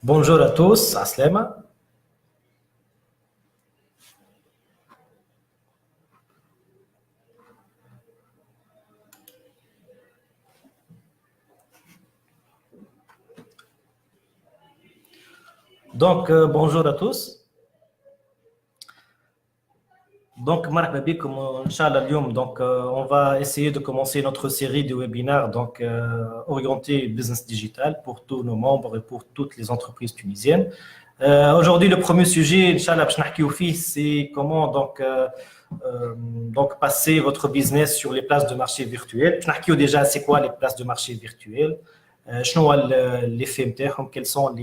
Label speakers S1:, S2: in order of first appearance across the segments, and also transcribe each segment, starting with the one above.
S1: Bonjour à tous, Aslema. Bonjour à tous. مرحبا بكم إن شاء الله اليوم. On va essayer de commencer notre série de webinaires orientés business digital pour tous nos membres et pour toutes les entreprises tunisiennes. Aujourd'hui, le premier sujet, Inch'Allah, c'est comment passer votre business sur les places de marché virtuelles. Déjà, c'est quoi les places de marché virtuelles? L'effet نتاعهم, quels sont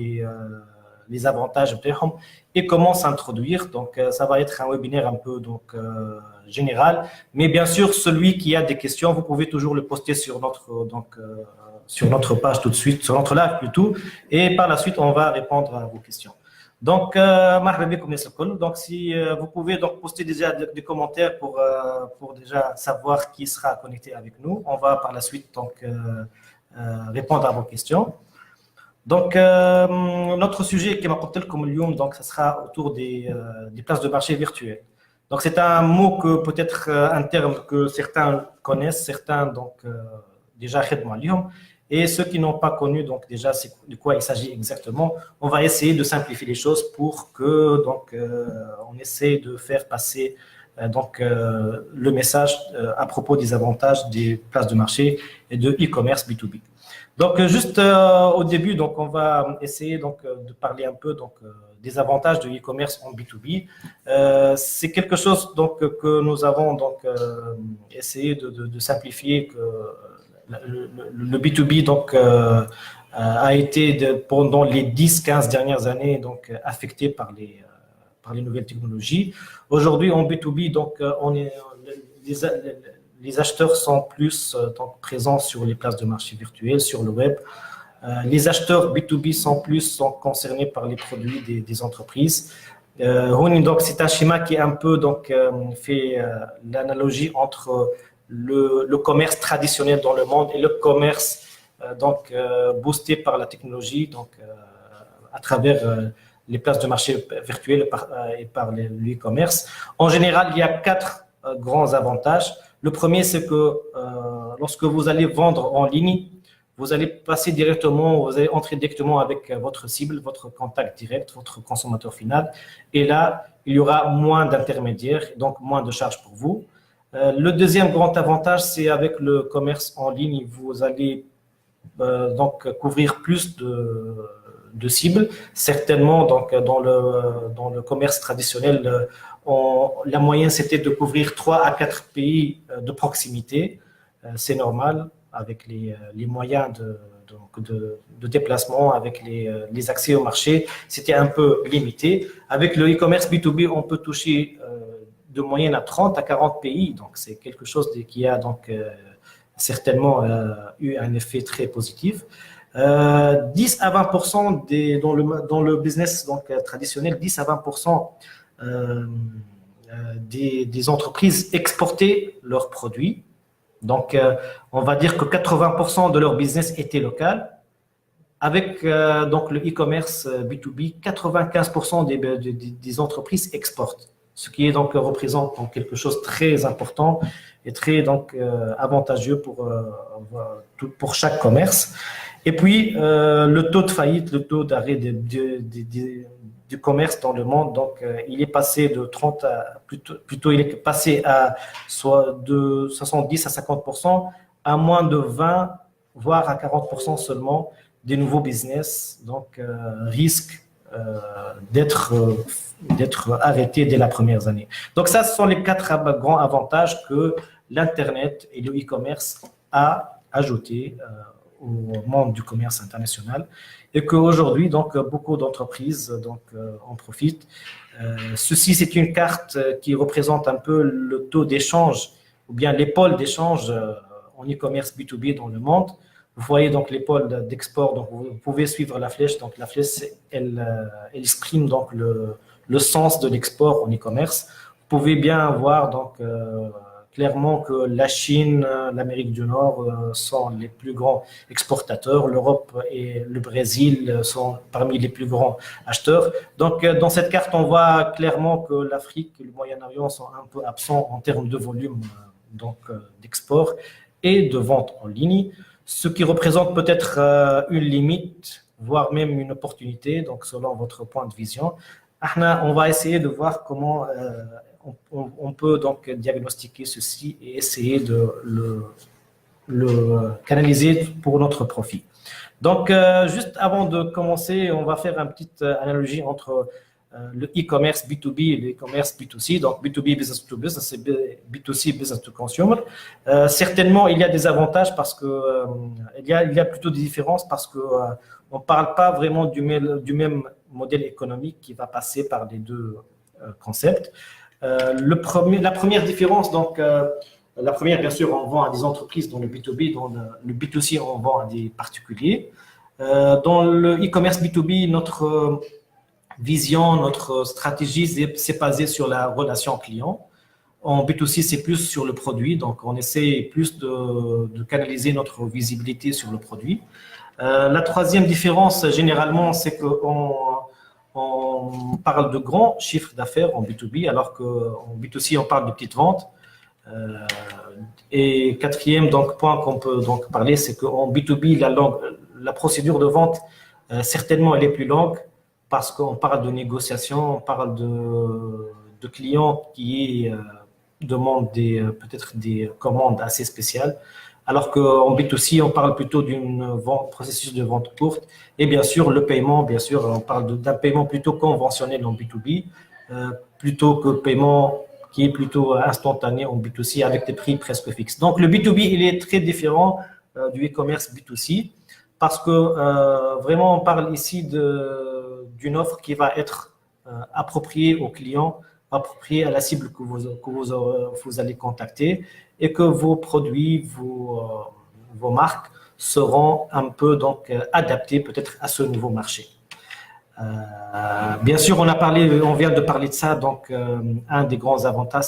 S1: les avantages نتاعهم et comment s'introduire. Ça va être un webinaire un peu général, mais bien sûr, celui qui a des questions, vous pouvez toujours le poster sur notre page tout de suite, sur notre live plutôt, et par la suite, on va répondre à vos questions. مرحبا بكم الناس الكل. Si vous pouvez poster déjà des commentaires pour déjà savoir qui sera connecté avec nous, on va par la suite répondre à vos questions. Notre sujet qui m'a porté comme اليوم, ça sera autour des places de marché virtuelles. C'est un mot que peut-être un terme que certains connaissent, certains déjà خدموا عليهم, et ceux qui n'ont pas connu déjà c'est de quoi il s'agit exactement. On va essayer de simplifier les choses pour que on essaie de faire passer le message à propos des avantages des places de marché et de e-commerce B2B. Juste au début, on va essayer de parler un peu des avantages de e-commerce en B2B. C'est quelque chose que nous avons essayé de simplifier. Que le B2B a été pendant les 10-15 dernières années affecté par les nouvelles technologies. Aujourd'hui, en B2B, les acheteurs sont plus présents sur les places de marché virtuelles, sur le web. Les acheteurs B2B sont concernés par les produits des entreprises. C'est un schéma qui un peu fait l'analogie entre le commerce traditionnel dans le monde et le commerce boosté par la technologie, à travers les places de marché virtuelles et par l'e-commerce. En général, il y a 4 grands avantages. Le premier, c'est que lorsque vous allez vendre en ligne, vous allez passer directement, vous allez entrer directement avec votre cible, votre contact direct, votre consommateur final. Et là, il y aura moins d'intermédiaires, donc moins de charges pour vous. Le deuxième grand avantage, c'est avec le commerce en ligne, vous allez couvrir plus de cibles. Certainement, dans le commerce traditionnel, la moyenne, c'était de couvrir 3 à 4 pays de proximité. C'est normal, avec les moyens de déplacement, avec les accès au marché, c'était un peu limité. Avec le e-commerce B2B, on peut toucher de moyenne à 30 à 40 pays. Donc, c'est quelque chose qui a certainement eu un effet très positif. 10 à 20% dans le business traditionnel, 10 à 20% des entreprises exportaient leurs produits. On va dire que 80% de leur business était local. Avec le e-commerce B2B, 95% des entreprises exportent, ce qui est représente quelque chose de très important et très avantageux pour chaque commerce. Et puis, le taux de faillite, le taux d'arrêt du commerce dans le monde, il est passé de 30 à plutôt il est passé à soit de 70 à 50%, à moins de 20 voire à 40% seulement des nouveaux business risquent d'être arrêtés dès la première année. Donc ça, ce sont les 4 grands avantages que l'internet et le e-commerce a ajouté au monde du commerce international, et qu'aujourd'hui, beaucoup d'entreprises en profitent. Ceci, c'est une carte qui représente un peu le taux d'échange, ou bien les pôles d'échange en e-commerce B2B dans le monde. Vous voyez les pôles d'export, vous pouvez suivre la flèche. La flèche, elle exprime le sens de l'export en e-commerce. Vous pouvez bien voir clairement que la Chine, l'Amérique du Nord sont les plus grands exportateurs. L'Europe et le Brésil sont parmi les plus grands acheteurs. Donc, dans cette carte, on voit clairement que l'Afrique et le Moyen-Orient sont un peu absents en termes de volume d'export et de vente en ligne, ce qui représente peut-être une limite, voire même une opportunité, donc selon votre point de vision. On va essayer de voir comment on peut donc diagnostiquer ceci et essayer de le canaliser pour notre profit. Donc, juste avant de commencer, on va faire une petite analogie entre le e-commerce B2B et le e-commerce B2C. Donc, B2B, business to business, et B2C, business to consumer. Certainement, il y a des avantages parce que il y a plutôt des différences parce que on ne parle pas vraiment du même modèle économique qui va passer par les deux concepts. La première différence, donc, la première, bien sûr, on vend à des entreprises dans le B2B, dans le B2C, on vend à des particuliers. Dans le e-commerce B2B, notre vision, notre stratégie, c'est basé sur la relation client. En B2C, c'est plus sur le produit, donc on essaie plus de canaliser notre visibilité sur le produit. La troisième différence, généralement, c'est qu'on parle de grands chiffres d'affaires en B2B, alors qu'en B2C, on parle de petites ventes. Et quatrième point qu'on peut donc parler, c'est qu'en B2B, la procédure de vente, certainement, elle est plus longue parce qu'on parle de négociation, on parle de clients qui demandent peut-être des commandes assez spéciales, alors qu'en B2C, on parle plutôt d'un processus de vente courte. Et bien sûr, le paiement, bien sûr, on parle d'un paiement plutôt conventionnel en B2B, plutôt que paiement qui est plutôt instantané en B2C avec des prix presque fixes. Donc, le B2B, il est très différent du e-commerce B2C parce que vraiment, on parle ici d'une offre qui va être appropriée aux clients, appropriée à la cible que vous allez contacter et que vos produits, vos marques seront un peu donc adaptés peut-être à ce nouveau marché. Bien sûr, on vient de parler de ça, donc un des grands avantages,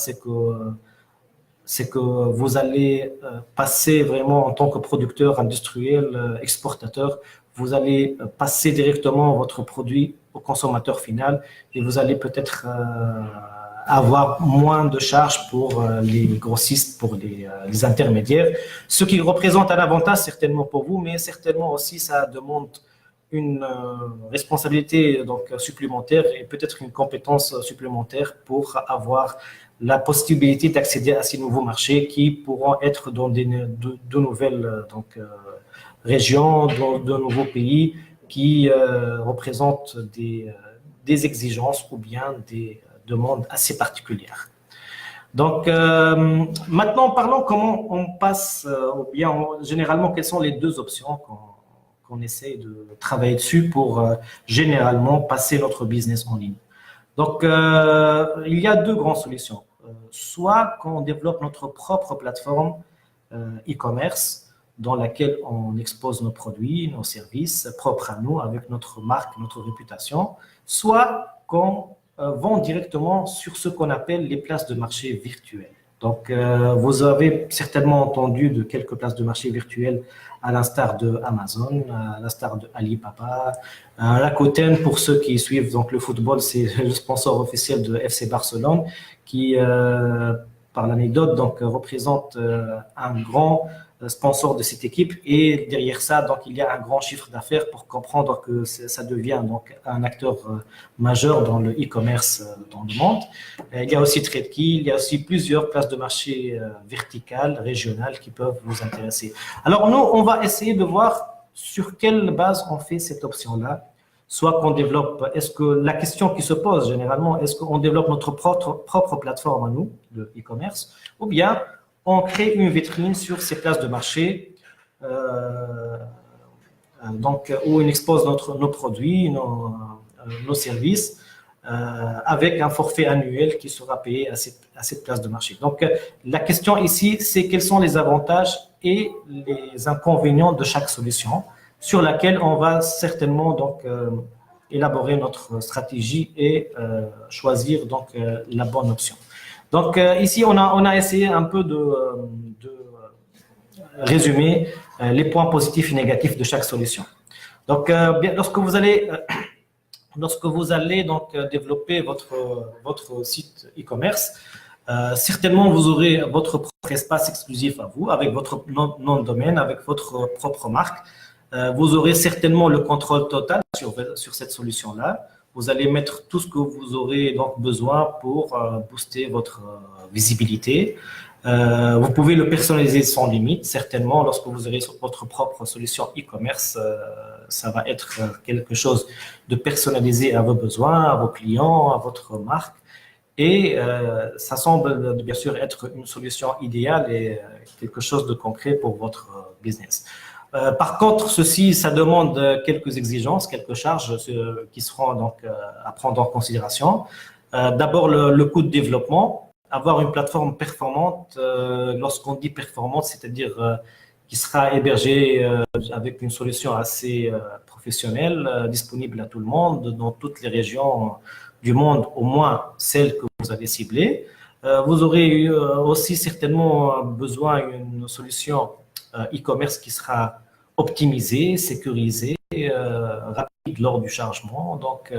S1: c'est que vous allez passer vraiment en tant que producteur industriel, exportateur, vous allez passer directement votre produit au consommateur final et vous allez peut-être avoir moins de charges pour les grossistes, pour les intermédiaires, ce qui représente un avantage certainement pour vous, mais certainement aussi ça demande une responsabilité donc supplémentaire et peut-être une compétence supplémentaire pour avoir la possibilité d'accéder à ces nouveaux marchés qui pourront être dans de nouvelles régions, dans de nouveaux pays qui représentent des exigences ou bien des demandes assez particulières. Donc, maintenant, parlons comment on passe, ou bien généralement, quelles sont les deux options qu'on essaie de travailler dessus pour généralement passer notre business en ligne. Donc, il y a deux grandes solutions. Soit qu'on développe notre propre plateforme e-commerce dans laquelle on expose nos produits, nos services propres à nous avec notre marque, notre réputation, soit qu'on vend directement sur ce qu'on appelle les places de marché virtuelles. Donc, vous avez certainement entendu de quelques places de marché virtuelles à l'instar de Amazon, à l'instar de Alibaba, Rakuten, pour ceux qui suivent donc le football, c'est le sponsor officiel de FC Barcelone qui, par l'anecdote, donc représente un grand sponsor de cette équipe et derrière ça, donc il y a un grand chiffre d'affaires pour comprendre que ça devient donc un acteur majeur dans le e-commerce dans le monde. Il y a aussi TradeKey, il y a aussi plusieurs places de marché verticales, régionales qui peuvent vous intéresser. Alors nous, on va essayer de voir sur quelle base on fait cette option-là. Soit qu'on développe, est-ce que la question qui se pose généralement, est-ce qu'on développe notre propre plateforme à nous, de e-commerce, ou bien on crée une vitrine sur ces places de marché donc, où on expose nos produits, nos services avec un forfait annuel qui sera payé à cette place de marché. Donc, la question ici, c'est quels sont les avantages et les inconvénients de chaque solution sur laquelle on va certainement donc, élaborer notre stratégie et choisir donc, la bonne option. Donc, ici, on a essayé un peu de résumer les points positifs et négatifs de chaque solution. Donc, lorsque vous allez donc développer votre site e-commerce, certainement vous aurez votre propre espace exclusif à vous, avec votre nom de domaine, avec votre propre marque. Vous aurez certainement le contrôle total sur cette solution-là. Vous allez mettre tout ce que vous aurez donc besoin pour booster votre visibilité. Vous pouvez le personnaliser sans limite. Certainement, lorsque vous aurez votre propre solution e-commerce, ça va être quelque chose de personnalisé à vos besoins, à vos clients, à votre marque. Et ça semble bien sûr être une solution idéale et quelque chose de concret pour votre business. Par contre, ça demande quelques exigences, quelques charges qui seront donc à prendre en considération. D'abord, le coût de développement. Avoir une plateforme performante, lorsqu'on dit performante, c'est-à-dire qui sera hébergée avec une solution assez professionnelle, disponible à tout le monde, dans toutes les régions du monde, au moins celles que vous avez ciblées. Vous aurez aussi certainement besoin d'une solution e-commerce qui sera optimisée, sécurisée, rapide lors du chargement, donc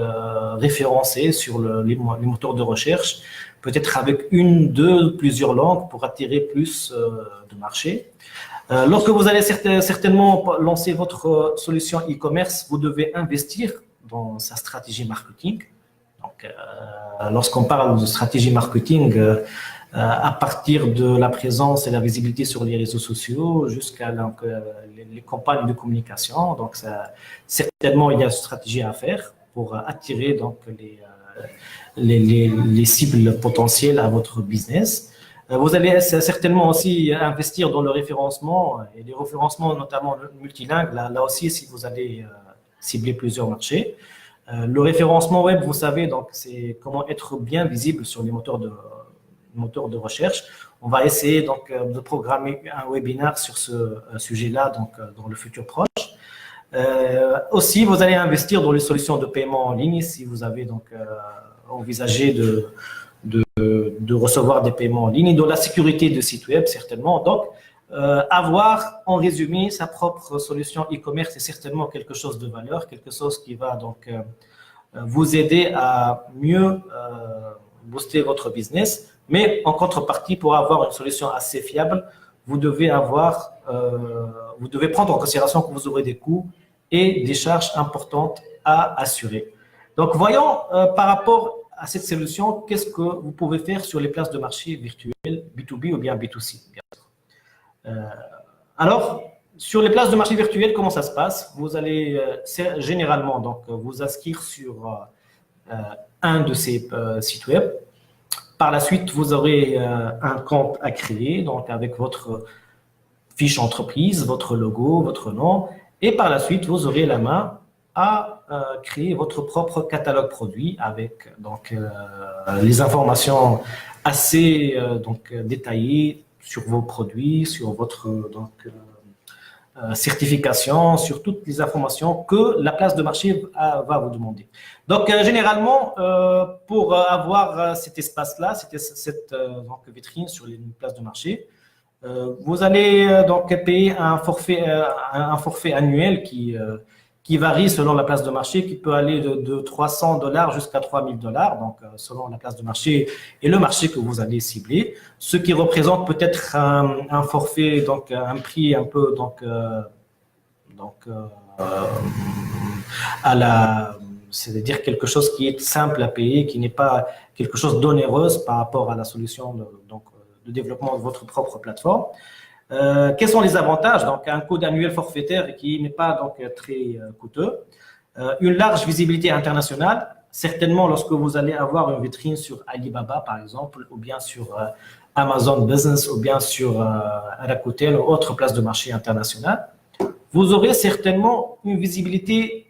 S1: référencée sur les moteurs de recherche, peut-être avec une, deux, plusieurs langues pour attirer plus de marché. Lorsque vous allez certainement lancer votre solution e-commerce, vous devez investir dans sa stratégie marketing. Donc, lorsqu'on parle de stratégie marketing, à partir de la présence et la visibilité sur les réseaux sociaux jusqu'à les campagnes de communication. Donc, certainement, il y a une stratégie à faire pour attirer donc, les cibles potentielles à votre business. Vous allez certainement aussi investir dans le référencement et les référencements notamment multilingues. Là aussi, si vous allez cibler plusieurs marchés. Le référencement web, vous savez, donc c'est comment être bien visible sur les moteurs de recherche. On va essayer donc de programmer un webinaire sur ce sujet-là donc dans le futur proche. Aussi, vous allez investir dans les solutions de paiement en ligne si vous avez donc envisagé de recevoir des paiements en ligne, et dans la sécurité de site web certainement. Donc, avoir en résumé sa propre solution e-commerce est certainement quelque chose de valeur, quelque chose qui va donc vous aider à mieux booster votre business. Mais en contrepartie, pour avoir une solution assez fiable, vous devez prendre en considération que vous aurez des coûts et des charges importantes à assurer. Donc, voyons par rapport à cette solution, qu'est-ce que vous pouvez faire sur les places de marché virtuelles B2B ou bien B2C. Alors, sur les places de marché virtuelles, comment ça se passe? Vous allez généralement donc, vous inscrire sur un de ces sites web. Par la suite, vous aurez un compte à créer, donc avec votre fiche entreprise, votre logo, votre nom. Et par la suite, vous aurez la main à créer votre propre catalogue produit avec donc, les informations assez détaillées sur vos produits, sur votre certification, sur toutes les informations que la place de marché va vous demander. Donc, généralement, pour avoir cet espace-là, cette vitrine sur les places de marché, vous allez donc payer un forfait annuel qui varie selon la place de marché, qui peut aller de $300 jusqu'à $3000, donc selon la place de marché et le marché que vous allez cibler, ce qui représente peut-être un forfait, donc un prix un peu c'est-à-dire quelque chose qui est simple à payer, qui n'est pas quelque chose d'onéreuse par rapport à la solution de développement de votre propre plateforme. Quels sont les avantages? Donc, un code annuel forfaitaire qui n'est pas donc très coûteux. Une large visibilité internationale. Certainement, lorsque vous allez avoir une vitrine sur Alibaba, par exemple, ou bien sur Amazon Business, ou bien sur Rakuten ou autres places de marché internationales, vous aurez certainement une visibilité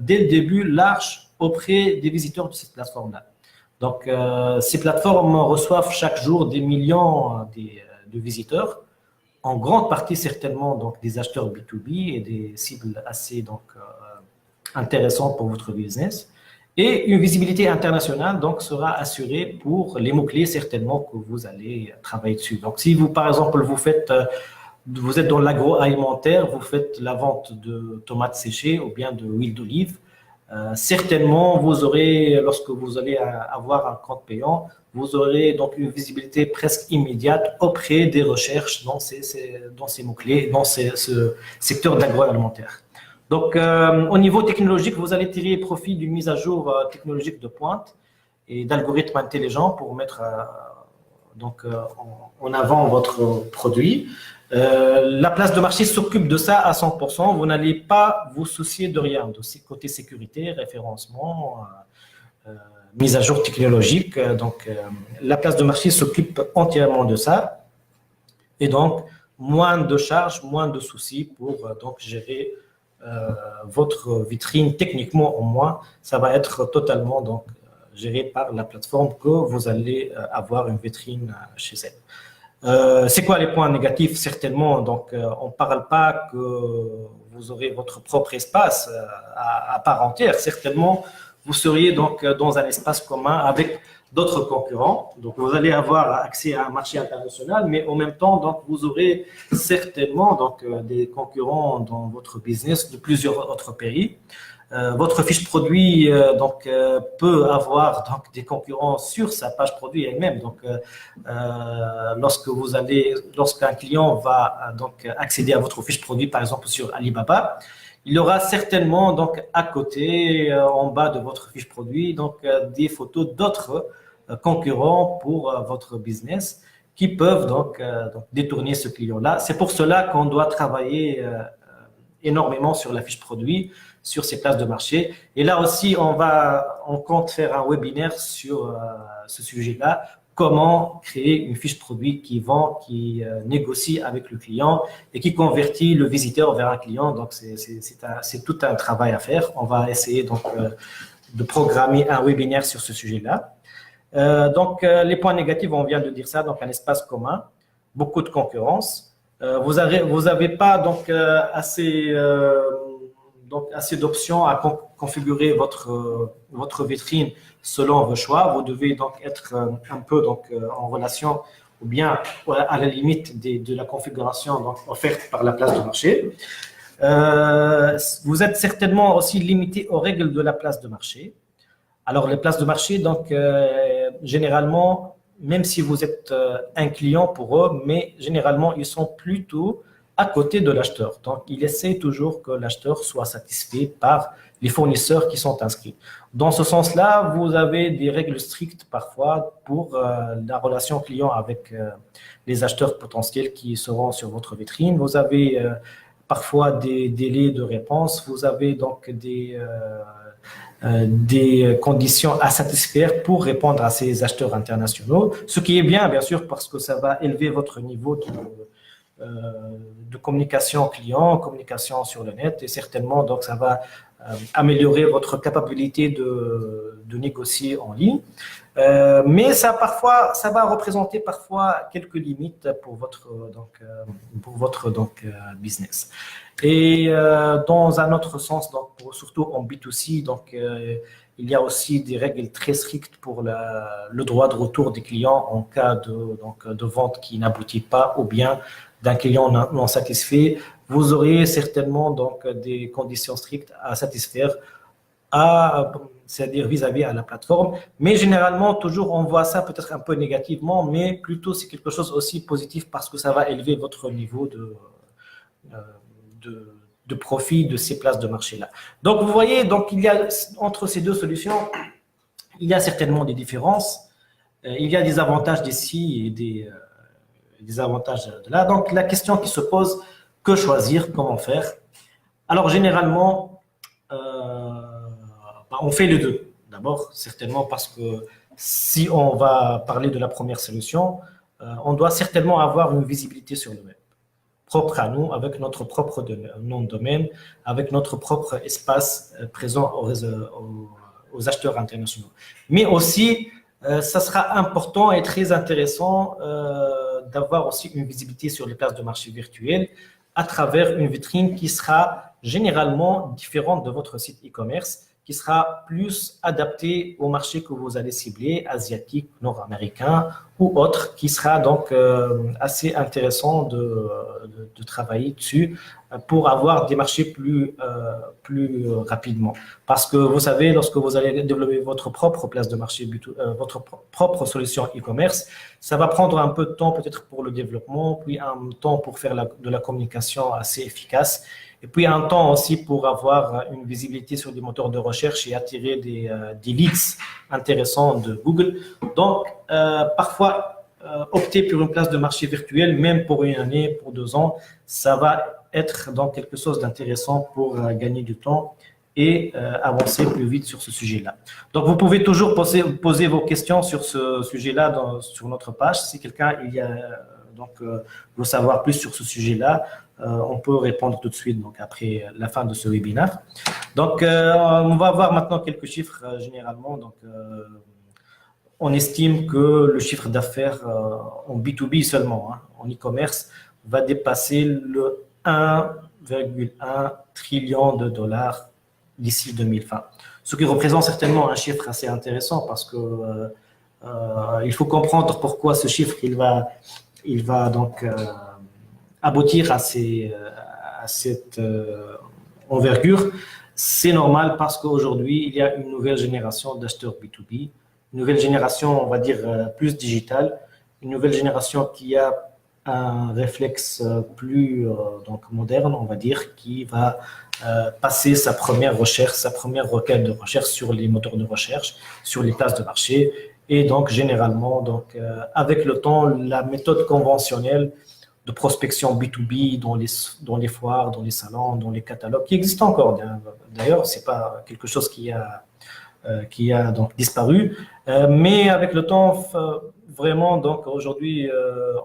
S1: dès le début large auprès des visiteurs de cette plateforme-là. Donc, ces plateformes reçoivent chaque jour des millions de visiteurs, en grande partie certainement donc, des acheteurs B2B et des cibles assez donc, intéressantes pour votre business. Et une visibilité internationale donc sera assurée pour les mots-clés certainement que vous allez travailler dessus. Donc si vous, par exemple, vous êtes dans l'agroalimentaire, vous faites la vente de tomates séchées ou bien de huile d'olive, certainement vous aurez, lorsque vous allez avoir un compte payant, vous aurez donc une visibilité presque immédiate auprès des recherches dans ces mots-clés, dans ce secteur de l'agroalimentaire. Donc, au niveau technologique, vous allez tirer profit d'une mise à jour technologique de pointe et d'algorithmes intelligents pour mettre en avant votre produit. La place de marché s'occupe de ça à 100%. Vous n'allez pas vous soucier de rien, de côté sécurité, référencement, mise à jour technologique. Donc, la place de marché s'occupe entièrement de ça. Et donc, moins de charges, moins de soucis pour donc gérer votre vitrine. Techniquement, au moins, ça va être totalement donc géré par la plateforme que vous allez avoir une vitrine chez elle. C'est quoi les points négatifs? Certainement, donc, on ne parle pas que vous aurez votre propre espace à part entière. Certainement, vous seriez donc dans un espace commun avec d'autres concurrents. Donc, vous allez avoir accès à un marché international, mais en même temps, donc, vous aurez certainement donc, des concurrents dans votre business de plusieurs autres pays. Votre fiche produit peut avoir donc des concurrents sur sa page produit elle-même. Donc, lorsqu'un client va donc accéder à votre fiche produit, par exemple sur Alibaba, il aura certainement donc à côté, en bas de votre fiche produit, donc des photos d'autres concurrents pour votre business qui peuvent donc détourner ce client-là. C'est pour cela qu'on doit travailler énormément sur la fiche produit, sur ces places de marché. Et là aussi, on compte faire un webinaire sur ce sujet-là. Comment créer une fiche produit qui vend, qui négocie avec le client et qui convertit le visiteur vers un client. Donc, c'est tout un travail à faire. On va essayer donc de programmer un webinaire sur ce sujet-là. Les points négatifs, on vient de dire ça, donc un espace commun, beaucoup de concurrence. Vous avez pas donc assez d'options à configurer votre vitrine selon vos choix. Vous devez donc être un peu en relation ou bien à la limite de la configuration donc, offerte par la place de marché. Vous êtes certainement aussi limité aux règles de la place de marché. Alors, les places de marché, donc, généralement, même si vous êtes un client pour eux, mais généralement, ils sont plutôt à côté de l'acheteur. Donc, il essaie toujours que l'acheteur soit satisfait par les fournisseurs qui sont inscrits. Dans ce sens-là, vous avez des règles strictes parfois pour la relation client avec les acheteurs potentiels qui seront sur votre vitrine. Vous avez parfois des délais de réponse. Vous avez donc des conditions à satisfaire pour répondre à ces acheteurs internationaux, ce qui est bien sûr, parce que ça va élever votre niveau de communication client, communication sur le net, et certainement, donc, ça va améliorer votre capacité de négocier en ligne. Mais ça va représenter parfois quelques limites pour votre business. Et dans un autre sens, donc surtout en B2C, donc il y a aussi des règles très strictes pour le droit de retour des clients en cas de vente qui n'aboutit pas ou bien d'un client non satisfait. Vous aurez certainement donc des conditions strictes à satisfaire, c'est-à-dire vis-à-vis à la plateforme. Mais généralement, toujours, on voit ça peut-être un peu négativement, mais plutôt c'est quelque chose aussi positif parce que ça va élever votre niveau de profit de ces places de marché-là. Donc, vous voyez, donc, il y a, entre ces deux solutions, il y a certainement des différences. Il y a des avantages d'ici et des avantages de là. Donc, la question qui se pose, que choisir, comment faire? Alors, généralement, on fait les deux. D'abord, certainement parce que si on va parler de la première solution, on doit certainement avoir une visibilité sur le web, propre à nous, avec notre propre nom de domaine, avec notre propre espace présent aux acheteurs internationaux. Mais aussi, ça sera important et très intéressant d'avoir aussi une visibilité sur les places de marché virtuelles à travers une vitrine qui sera généralement différente de votre site e-commerce, qui sera plus adapté au marché que vous allez cibler, asiatique, nord-américain ou autre, qui sera donc assez intéressant de travailler dessus pour avoir des marchés plus rapidement. Parce que vous savez, lorsque vous allez développer votre propre place de marché, votre propre solution e-commerce, ça va prendre un peu de temps peut-être pour le développement, puis un temps pour faire de la communication assez efficace. Et puis, un temps aussi pour avoir une visibilité sur des moteurs de recherche et attirer des leads intéressants de Google. Donc, parfois, opter pour une place de marché virtuelle, même pour une année, pour 2 ans, ça va être donc quelque chose d'intéressant pour gagner du temps et avancer plus vite sur ce sujet-là. Donc, vous pouvez toujours poser vos questions sur ce sujet-là sur notre page. Si quelqu'un veut savoir plus sur ce sujet-là, on peut répondre tout de suite donc après la fin de ce webinaire. Donc, on va voir maintenant quelques chiffres généralement. Donc, on estime que le chiffre d'affaires en B2B seulement, en e-commerce, va dépasser le 1,1 trillion de dollars d'ici 2020. Ce qui représente certainement un chiffre assez intéressant parce que il faut comprendre pourquoi ce chiffre il va donc aboutir à cette envergure. C'est normal parce qu'aujourd'hui, il y a une nouvelle génération d'acheteurs B2B, une nouvelle génération, on va dire, plus digitale, une nouvelle génération qui a un réflexe plus donc moderne, on va dire, qui va passer sa première recherche, sa première requête de recherche sur les moteurs de recherche, sur les places de marché. Et donc, généralement, donc, avec le temps, la méthode conventionnelle de prospection B2B dans les foires, dans les salons, dans les catalogues, qui existent encore. D'ailleurs, ce n'est pas quelque chose qui a donc disparu. Mais avec le temps, vraiment, donc aujourd'hui,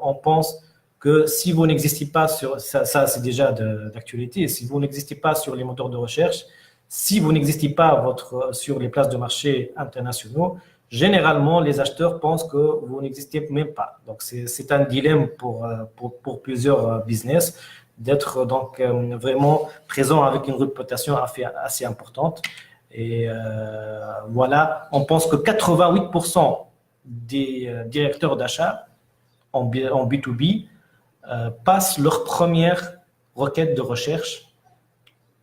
S1: on pense que si vous n'existez pas sur, ça c'est déjà d'actualité, si vous n'existez pas sur les moteurs de recherche, si vous n'existez pas sur les places de marché internationaux, généralement, les acheteurs pensent que vous n'existez même pas. Donc, c'est un dilemme pour plusieurs business d'être donc vraiment présent avec une réputation assez importante. Et voilà, on pense que 88% des directeurs d'achat en B2B passent leur première requête de recherche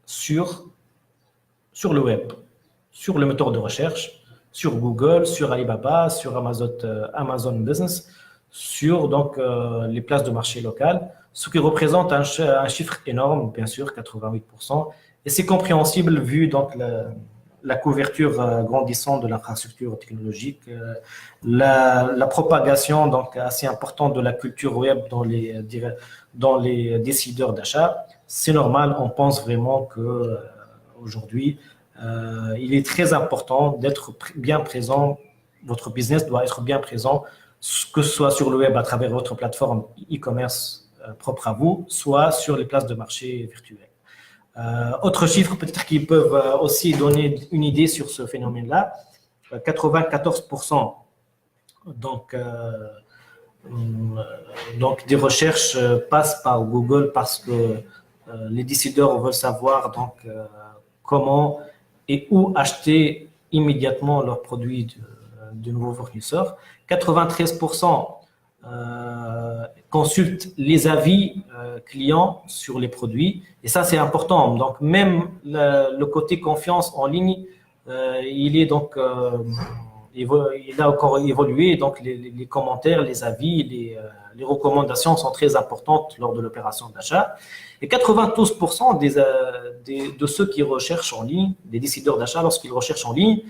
S1: sur le web, sur le moteur de recherche, sur Google, sur Alibaba, sur Amazon Business, sur donc les places de marché locales, ce qui représente un chiffre énorme, bien sûr, 88%. Et c'est compréhensible vu donc la couverture grandissante de l'infrastructure technologique, la propagation donc assez importante de la culture web dans les décideurs d'achat. C'est normal, on pense vraiment que aujourd'hui, il est très important d'être bien présent. Votre business doit être bien présent, que ce soit sur le web à travers votre plateforme e-commerce propre à vous, soit sur les places de marché virtuelles. Autres chiffres peut-être qui peuvent aussi donner une idée sur ce phénomène-là. 94% donc des recherches passent par Google parce que les décideurs veulent savoir donc comment et où acheter immédiatement leurs produits de nouveaux fournisseurs. 93% consultent les avis clients sur les produits. Et ça, c'est important. Donc, même le côté confiance en ligne, il a encore évolué. Donc, les commentaires, les avis, les recommandations sont très importantes lors de l'opération d'achat. Et 92% de ceux qui recherchent en ligne, des décideurs d'achat, lorsqu'ils recherchent en ligne,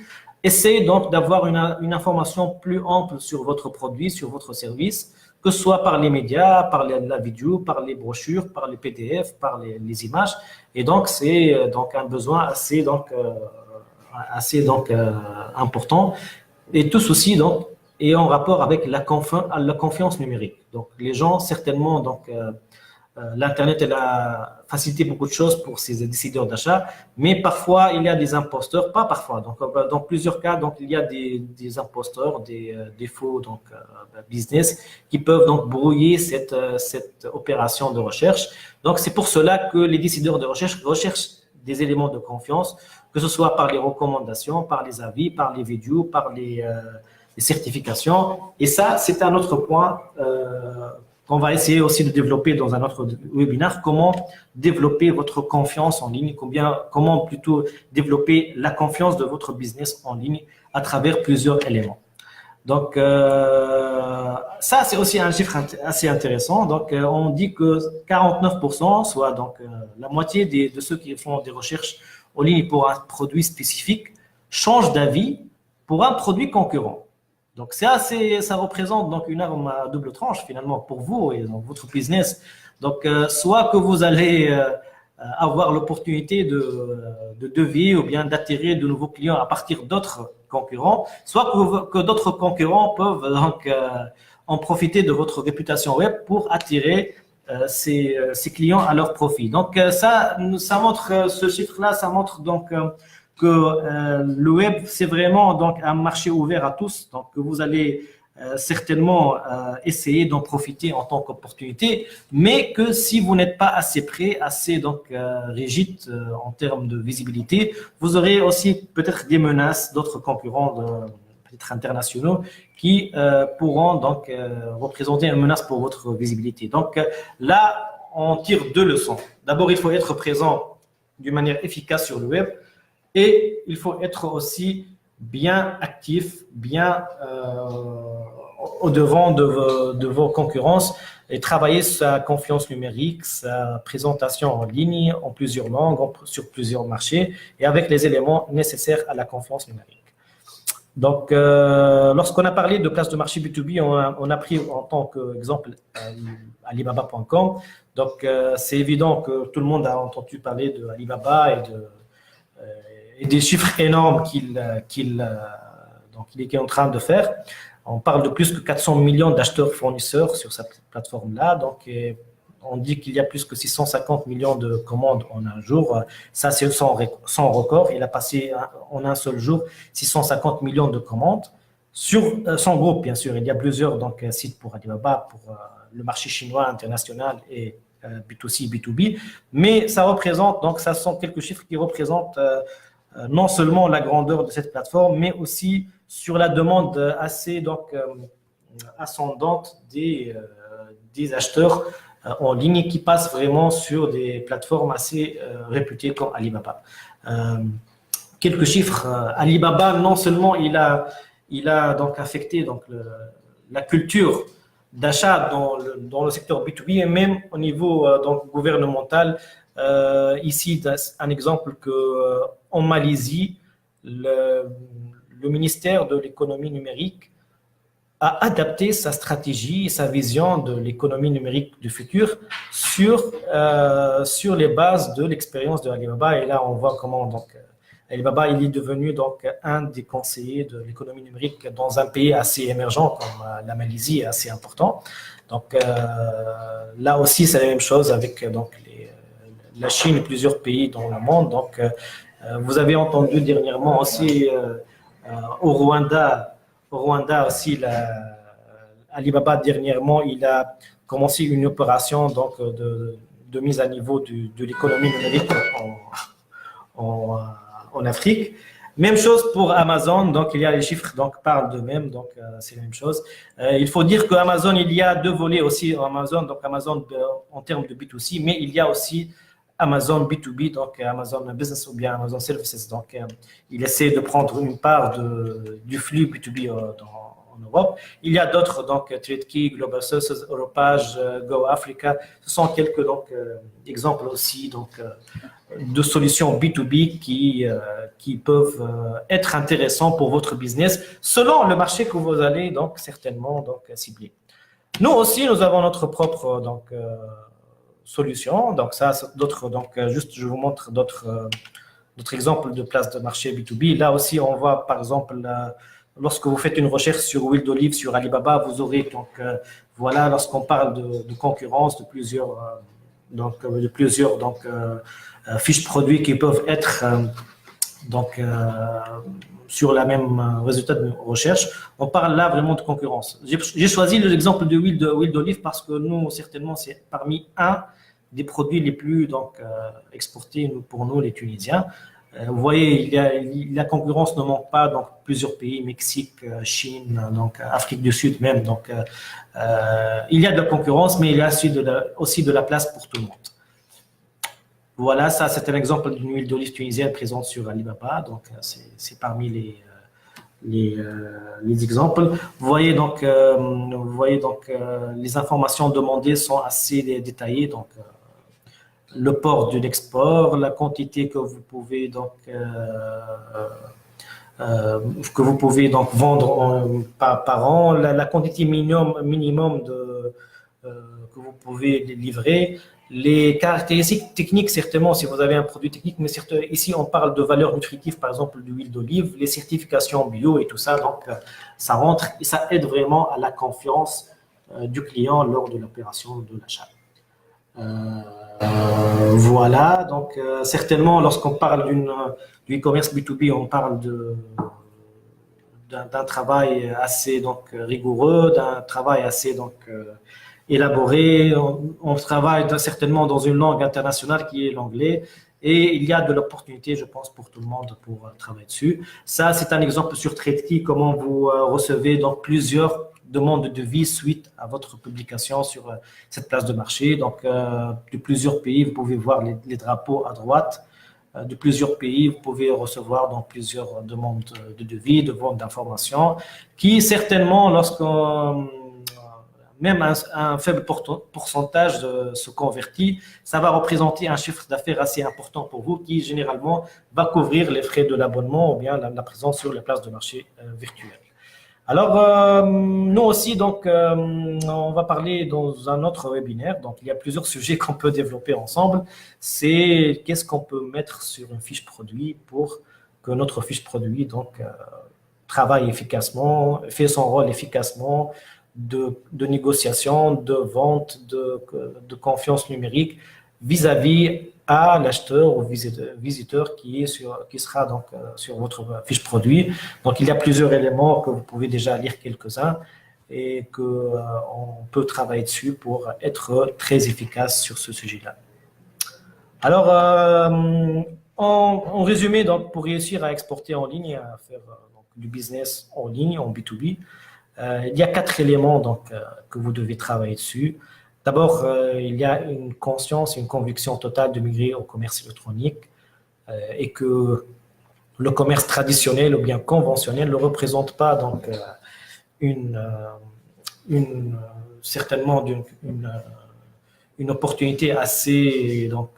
S1: essaient donc d'avoir une information plus ample sur votre produit, sur votre service, que ce soit par les médias, par la vidéo, par les brochures, par les PDF, par les images. Et donc, c'est donc un besoin assez important. Et tout ceci donc est en rapport avec la confiance numérique. Donc, les gens certainement donc l'Internet, elle a facilité beaucoup de choses pour ces décideurs d'achat, mais parfois, il y a des imposteurs, pas parfois, donc dans plusieurs cas, donc il y a des imposteurs, des faux donc, business qui peuvent donc brouiller cette opération de recherche. Donc, c'est pour cela que les décideurs de recherche recherchent des éléments de confiance, que ce soit par les recommandations, par les avis, par les vidéos, par les certifications. Et ça, c'est un autre point qu'on va essayer aussi de développer dans un autre webinaire, comment développer votre confiance en ligne, comment plutôt développer la confiance de votre business en ligne à travers plusieurs éléments. Donc, ça, c'est aussi un chiffre assez intéressant. Donc, on dit que 49%, soit donc la moitié de ceux qui font des recherches en ligne pour un produit spécifique, changent d'avis pour un produit concurrent. Donc, ça représente donc une arme à double tranche finalement pour vous et dans votre business. Donc, soit que vous allez avoir l'opportunité de devis ou bien d'attirer de nouveaux clients à partir d'autres concurrents, soit que d'autres concurrents peuvent donc en profiter de votre réputation web pour attirer ces clients à leur profit. Donc, ça montre, ce chiffre-là, ça montre donc que le web, c'est vraiment donc un marché ouvert à tous. Donc, que vous allez certainement essayer d'en profiter en tant qu'opportunité, mais que si vous n'êtes pas assez prêt, assez donc rigide en termes de visibilité, vous aurez aussi peut-être des menaces d'autres concurrents peut-être internationaux qui pourront donc représenter une menace pour votre visibilité. Donc là, on tire deux leçons. D'abord, il faut être présent d'une manière efficace sur le web. Et il faut être aussi bien actif, bien au-devant de vos concurrences et travailler sa confiance numérique, sa présentation en ligne, en plusieurs langues, sur plusieurs marchés et avec les éléments nécessaires à la confiance numérique. Donc, lorsqu'on a parlé de place de marché B2B, on a pris en tant qu'exemple Alibaba.com. Donc, c'est évident que tout le monde a entendu parler de Alibaba et des chiffres énormes qu'il est en train de faire. On parle de plus que 400 millions d'acheteurs-fournisseurs sur cette plateforme-là. Donc, on dit qu'il y a plus que 650 millions de commandes en un jour. Ça, c'est son record. Il a passé en un seul jour 650 millions de commandes sur son groupe, bien sûr. Il y a plusieurs donc, sites pour Alibaba, pour le marché chinois international et B2C, B2B. Mais ça représente, donc, ça sont quelques chiffres qui représentent non seulement la grandeur de cette plateforme, mais aussi sur la demande assez donc, ascendante des acheteurs en ligne qui passent vraiment sur des plateformes assez réputées comme Alibaba. Quelques chiffres. Alibaba, non seulement il a donc affecté donc, la culture d'achat dans le secteur B2B et même au niveau donc, gouvernemental. Ici, un exemple qu'en Malaisie, le ministère de l'économie numérique a adapté sa stratégie et sa vision de l'économie numérique du futur sur les bases de l'expérience de Alibaba. Et là, on voit comment donc, Alibaba il est devenu donc, un des conseillers de l'économie numérique dans un pays assez émergent comme la Malaisie, assez important. Donc là aussi, c'est la même chose avec donc, la Chine et plusieurs pays dans le monde. Donc, vous avez entendu dernièrement aussi au Rwanda aussi, Alibaba dernièrement, il a commencé une opération donc, de mise à niveau de l'économie numérique en Afrique. Même chose pour Amazon, donc il y a les chiffres donc parlent d'eux-mêmes, donc c'est la même chose. Il faut dire qu'Amazon, il y a deux volets aussi Amazon, donc Amazon en termes de B2C, mais il y a aussi Amazon B2B, donc Amazon Business ou bien Amazon Services. Donc, il essaie de prendre une part du flux B2B en Europe. Il y a d'autres, donc TradeKey, Global Services, Europage, Go Africa. Ce sont quelques donc, exemples aussi donc, de solutions B2B qui peuvent être intéressants pour votre business selon le marché que vous allez donc, certainement donc, cibler. Nous aussi, nous avons notre propre donc, solutions. Donc, ça, d'autres, donc, juste, je vous montre d'autres exemples de places de marché B2B. Là aussi, on voit, par exemple, lorsque vous faites une recherche sur huile d'olive sur Alibaba, vous aurez, donc, voilà, lorsqu'on parle de concurrence, de plusieurs fiches produits qui peuvent être, donc, sur la même résultat de recherche, on parle là vraiment de concurrence. J'ai choisi l'exemple de huile d'olive parce que nous, certainement, c'est parmi un des produits les plus donc, exportés pour nous, les Tunisiens. Vous voyez, la concurrence ne manque pas, donc plusieurs pays, Mexique, Chine, donc Afrique du Sud même. Donc, il y a de la concurrence, mais il y a aussi de la place pour tout le monde. Voilà, ça c'est un exemple d'une huile d'olive tunisienne présente sur Alibaba. Donc, c'est parmi les exemples. Vous voyez donc, les informations demandées sont assez détaillées. Donc, le port de l'export, la quantité que vous pouvez donc vendre par an, la quantité minimum que vous pouvez livrer, les caractéristiques techniques, certainement, si vous avez un produit technique, mais ici, on parle de valeurs nutritives, par exemple, d'huile d'olive, les certifications bio et tout ça, donc ça rentre et ça aide vraiment à la confiance du client lors de l'opération de l'achat. Voilà, donc certainement, lorsqu'on parle du e-commerce B2B, on parle d'un travail assez donc rigoureux, d'un travail assez donc élaboré. On travaille certainement dans une langue internationale qui est l'anglais et il y a de l'opportunité, je pense, pour tout le monde pour travailler dessus. Ça, c'est un exemple sur TradeKey, comment vous recevez donc plusieurs demandes de devis suite à votre publication sur cette place de marché. Donc, de plusieurs pays, vous pouvez voir les drapeaux à droite. De plusieurs pays, vous pouvez recevoir donc plusieurs demandes de devis, de vente d'informations, qui certainement, lorsqu'on même un faible pourcentage se convertit, ça va représenter un chiffre d'affaires assez important pour vous qui, généralement, va couvrir les frais de l'abonnement ou bien la présence sur les places de marché virtuelles. Alors, nous aussi, donc, on va parler dans un autre webinaire. Donc, il y a plusieurs sujets qu'on peut développer ensemble. C'est qu'est-ce qu'on peut mettre sur une fiche produit pour que notre fiche produit donc, travaille efficacement, fait son rôle efficacement de négociation, de vente, de confiance numérique vis-à-vis à l'acheteur ou visiteur qui sera donc sur votre fiche produit. Donc, il y a plusieurs éléments que vous pouvez déjà lire quelques-uns et qu'on peut travailler dessus pour être très efficace sur ce sujet-là. Alors, en résumé, donc, pour réussir à exporter en ligne et à faire donc, du business en ligne, en B2B, il y a 4 éléments donc, que vous devez travailler dessus. D'abord, il y a une conscience, une conviction totale de migrer au commerce électronique et que le commerce traditionnel ou bien conventionnel ne représente pas donc, certainement une opportunité assez donc,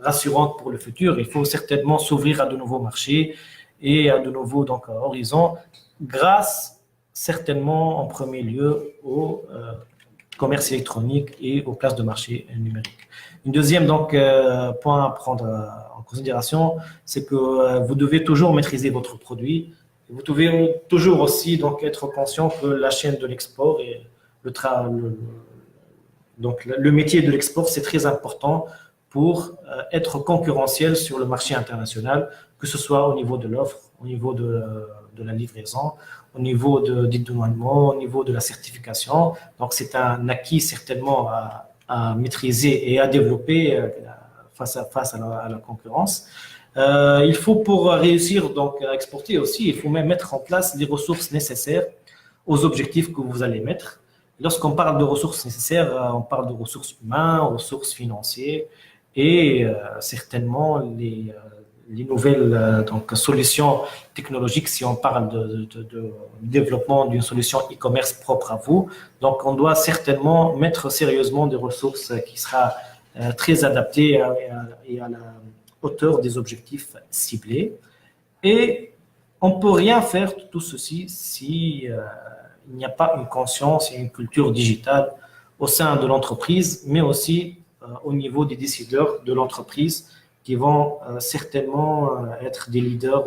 S1: rassurante pour le futur. Il faut certainement s'ouvrir à de nouveaux marchés et à de nouveaux donc, horizons grâce certainement en premier lieu au commerce électronique et aux places de marché numériques. Une deuxième donc, point à prendre en considération, c'est que vous devez toujours maîtriser votre produit. Vous devez toujours aussi donc, être conscient que la chaîne de l'export et donc, le métier de l'export, c'est très important pour être concurrentiel sur le marché international, que ce soit au niveau de l'offre, au niveau de la livraison, au niveau du dédouanement, au niveau de la certification. Donc, c'est un acquis certainement à maîtriser et à développer face à la concurrence. Il faut pour réussir donc, à exporter aussi, il faut même mettre en place les ressources nécessaires aux objectifs que vous allez mettre. Lorsqu'on parle de ressources nécessaires, on parle de ressources humaines, ressources financières et certainement les nouvelles donc, solutions technologiques si on parle de développement d'une solution e-commerce propre à vous. Donc, on doit certainement mettre sérieusement des ressources qui sera très adaptées et à la hauteur des objectifs ciblés. Et on ne peut rien faire de tout ceci si il n'y a pas une conscience et une culture digitale au sein de l'entreprise, mais aussi au niveau des décideurs de l'entreprise qui vont certainement être des leaders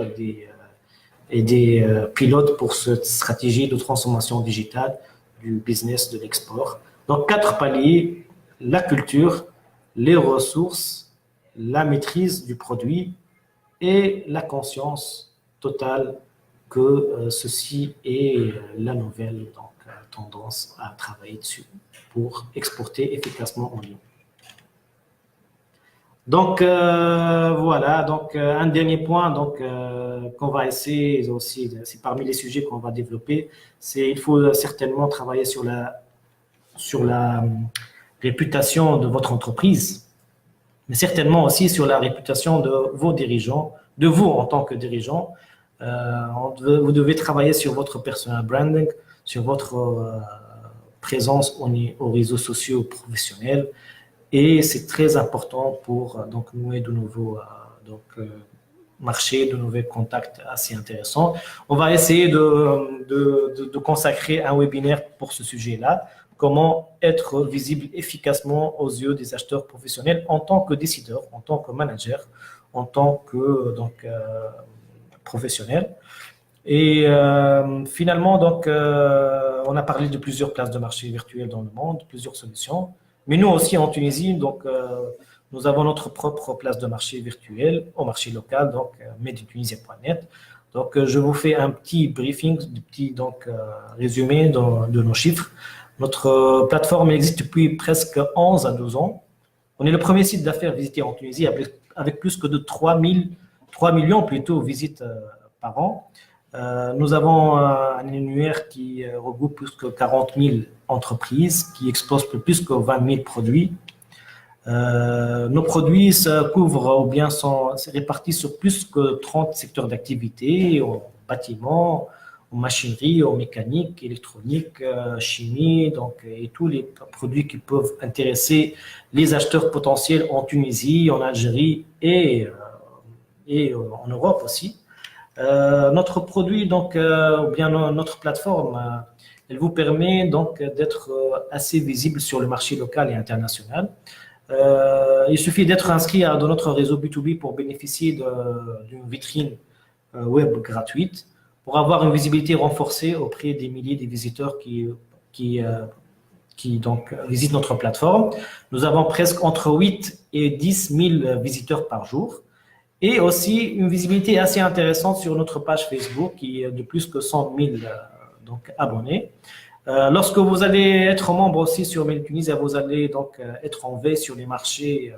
S1: et des pilotes pour cette stratégie de transformation digitale du business de l'export. Donc, 4 paliers, la culture, les ressources, la maîtrise du produit et la conscience totale que ceci est la nouvelle donc, tendance à travailler dessus pour exporter efficacement en ligne. Donc, voilà, donc un dernier point donc, qu'on va essayer aussi, c'est parmi les sujets qu'on va développer, c'est il faut certainement travailler sur la réputation de votre entreprise, mais certainement aussi sur la réputation de vos dirigeants, de vous en tant que dirigeant. Vous devez travailler sur votre personal branding, sur votre présence aux réseaux sociaux professionnels. Et c'est très important pour donc, nouer de nouveaux marchés, de nouveaux contacts assez intéressants. On va essayer de consacrer un webinaire pour ce sujet-là. Comment être visible efficacement aux yeux des acheteurs professionnels en tant que décideur, en tant que manager, en tant que professionnel. Et finalement, donc, on a parlé de plusieurs places de marché virtuelles dans le monde, plusieurs solutions. Mais nous aussi en Tunisie, donc, nous avons notre propre place de marché virtuelle au marché local, donc madeintunisie.net. Donc, je vous fais un petit briefing, un petit résumé de nos chiffres. Notre plateforme existe depuis presque 11 à 12 ans. On est le premier site d'affaires visité en Tunisie avec plus que de 3 millions plutôt visites par an. Nous avons un annuaire qui regroupe plus que 40 000 entreprises, qui expose plus que 20 000 produits. Nos produits se couvrent ou bien sont répartis sur plus que 30 secteurs d'activité, au bâtiment, aux machineries, aux mécaniques, électroniques, chimie, donc, et tous les produits qui peuvent intéresser les acheteurs potentiels en Tunisie, en Algérie et en Europe aussi. Notre produit, donc, ou bien notre plateforme, elle vous permet donc d'être assez visible sur le marché local et international. Il suffit d'être inscrit dans notre réseau B2B pour bénéficier d'une vitrine web gratuite, pour avoir une visibilité renforcée auprès des milliers de visiteurs qui donc visitent notre plateforme. Nous avons presque entre 8 et 10 000 visiteurs par jour. Et aussi une visibilité assez intéressante sur notre page Facebook qui est de plus que 100 000 donc, abonnés. Lorsque vous allez être membre aussi sur Made in Tunisie, vous allez donc être en veille sur les marchés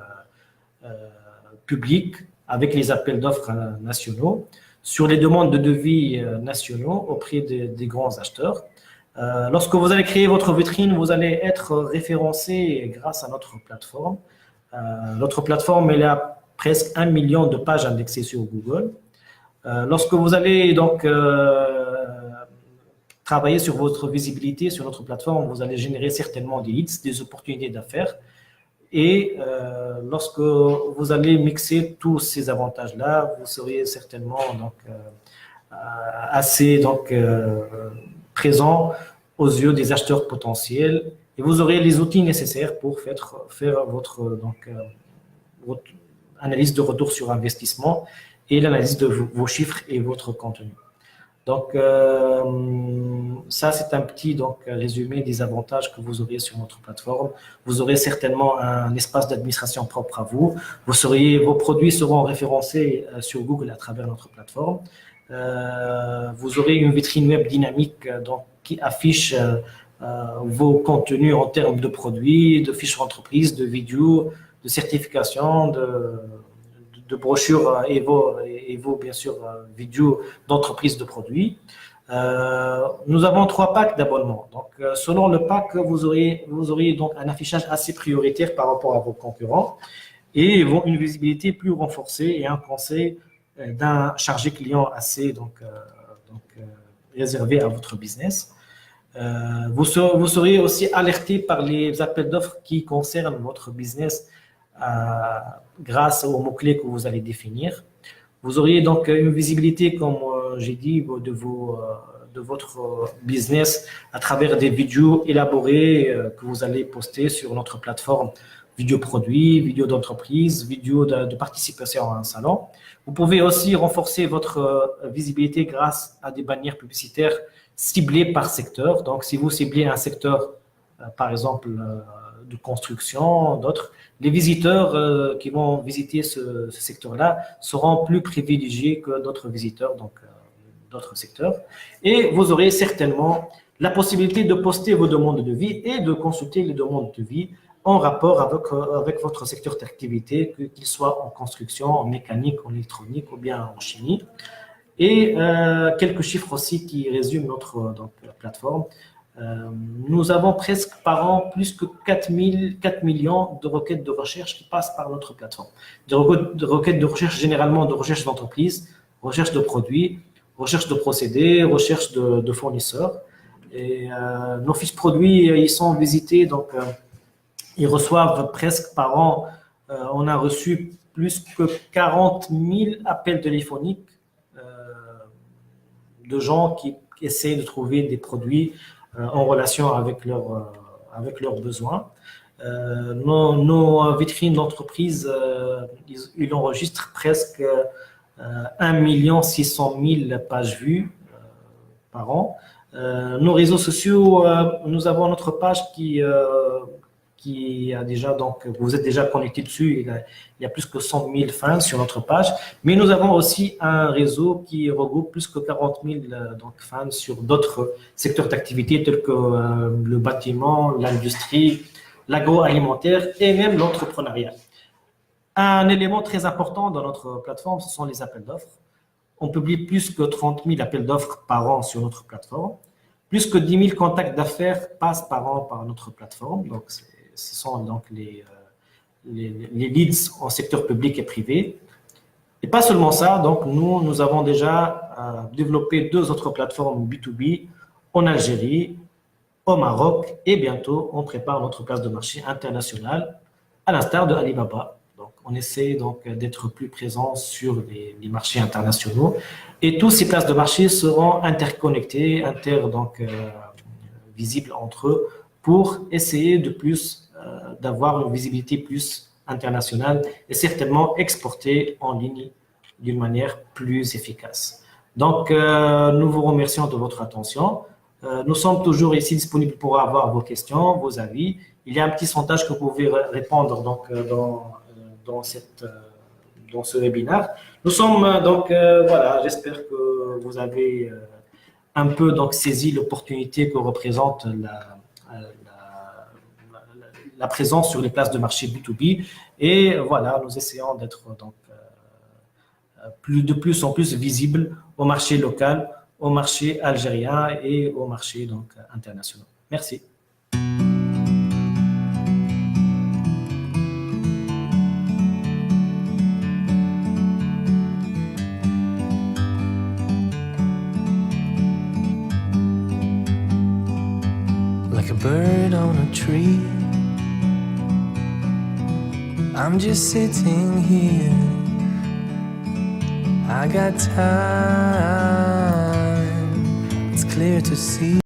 S1: publics avec les appels d'offres nationaux, sur les demandes de devis nationaux auprès des grands acheteurs. Lorsque vous allez créer votre vitrine, vous allez être référencé grâce à notre plateforme. Notre plateforme, elle a presque 1 million de pages indexées sur Google. Lorsque vous allez donc travailler sur votre visibilité sur notre plateforme, vous allez générer certainement des leads, des opportunités d'affaires. Et lorsque vous allez mixer tous ces avantages-là, vous serez certainement donc, assez donc, présent aux yeux des acheteurs potentiels et vous aurez les outils nécessaires pour faire votre analyse de retour sur investissement et l'analyse de vos chiffres et votre contenu. Donc, ça, c'est un petit résumé des avantages que vous aurez sur notre plateforme. Vous aurez certainement un espace d'administration propre à vous. Vos produits seront référencés sur Google à travers notre plateforme. Vous aurez une vitrine web dynamique qui affiche vos contenus en termes de produits, de fiches d'entreprise, de vidéos, de certification, de brochures et vos bien sûr, vidéos d'entreprise de produits. Nous avons 3 packs d'abonnement. Donc, selon le pack, vous auriez donc un affichage assez prioritaire par rapport à vos concurrents et une visibilité plus renforcée et un conseil d'un chargé client assez réservé à votre business. Vous serez aussi alerté par les appels d'offres qui concernent votre business grâce aux mots-clés que vous allez définir. Vous auriez donc une visibilité, comme j'ai dit, de votre business à travers des vidéos élaborées que vous allez poster sur notre plateforme, vidéos produits, vidéos d'entreprise, vidéos de participation à un salon. Vous pouvez aussi renforcer votre visibilité grâce à des bannières publicitaires ciblées par secteur. Donc, si vous ciblez un secteur, par exemple, de construction, d'autres, les visiteurs qui vont visiter ce secteur-là seront plus privilégiés que d'autres visiteurs, donc d'autres secteurs. Et vous aurez certainement la possibilité de poster vos demandes de devis et de consulter les demandes de devis en rapport avec votre secteur d'activité, qu'il soit en construction, en mécanique, en électronique ou bien en chimie. Et quelques chiffres aussi qui résument notre donc, plateforme. Nous avons presque par an plus que 4 millions de requêtes de recherche qui passent par notre plateforme. Des requêtes de recherche, généralement de recherche d'entreprise, recherche de produits, recherche de procédés, recherche de fournisseurs. Et nos fiches produits, ils sont visités, donc ils reçoivent presque par an, on a reçu plus que 40 000 appels téléphoniques de gens qui essaient de trouver des produits en relation avec leurs besoins. Nos vitrines d'entreprise, ils enregistrent presque 1 600 000 pages vues par an. Nos réseaux sociaux, nous avons notre page qui a déjà, donc vous êtes déjà connecté dessus, il y a plus que 100 000 fans sur notre page, mais nous avons aussi un réseau qui regroupe plus que 40 000 donc, fans sur d'autres secteurs d'activité tels que le bâtiment, l'industrie, l'agroalimentaire et même l'entrepreneuriat. Un élément très important dans notre plateforme, ce sont les appels d'offres. On publie plus que 30 000 appels d'offres par an sur notre plateforme. Plus que 10 000 contacts d'affaires passent par an par notre plateforme. Donc, ce sont donc les leads en secteur public et privé. Et pas seulement ça, donc nous avons déjà développé 2 autres plateformes B2B en Algérie, au Maroc et bientôt on prépare notre place de marché internationale à l'instar de Alibaba. Donc on essaie donc d'être plus présent sur les marchés internationaux et tous ces places de marché seront interconnectées, visibles entre eux pour essayer de plus d'avoir une visibilité plus internationale et certainement exporter en ligne d'une manière plus efficace. Donc, nous vous remercions de votre attention. Nous sommes toujours ici disponibles pour avoir vos questions, vos avis. Il y a un petit sondage que vous pouvez répondre donc, dans ce webinaire. Nous sommes donc, voilà, j'espère que vous avez un peu donc, saisi l'opportunité que représente la présence sur les places de marché B2B. Et voilà, nous essayons d'être donc de plus en plus visibles au marché local, au marché algérien et au marché donc international. Merci.
S2: Like a bird on a tree, I'm just sitting here. I got time, it's clear to see.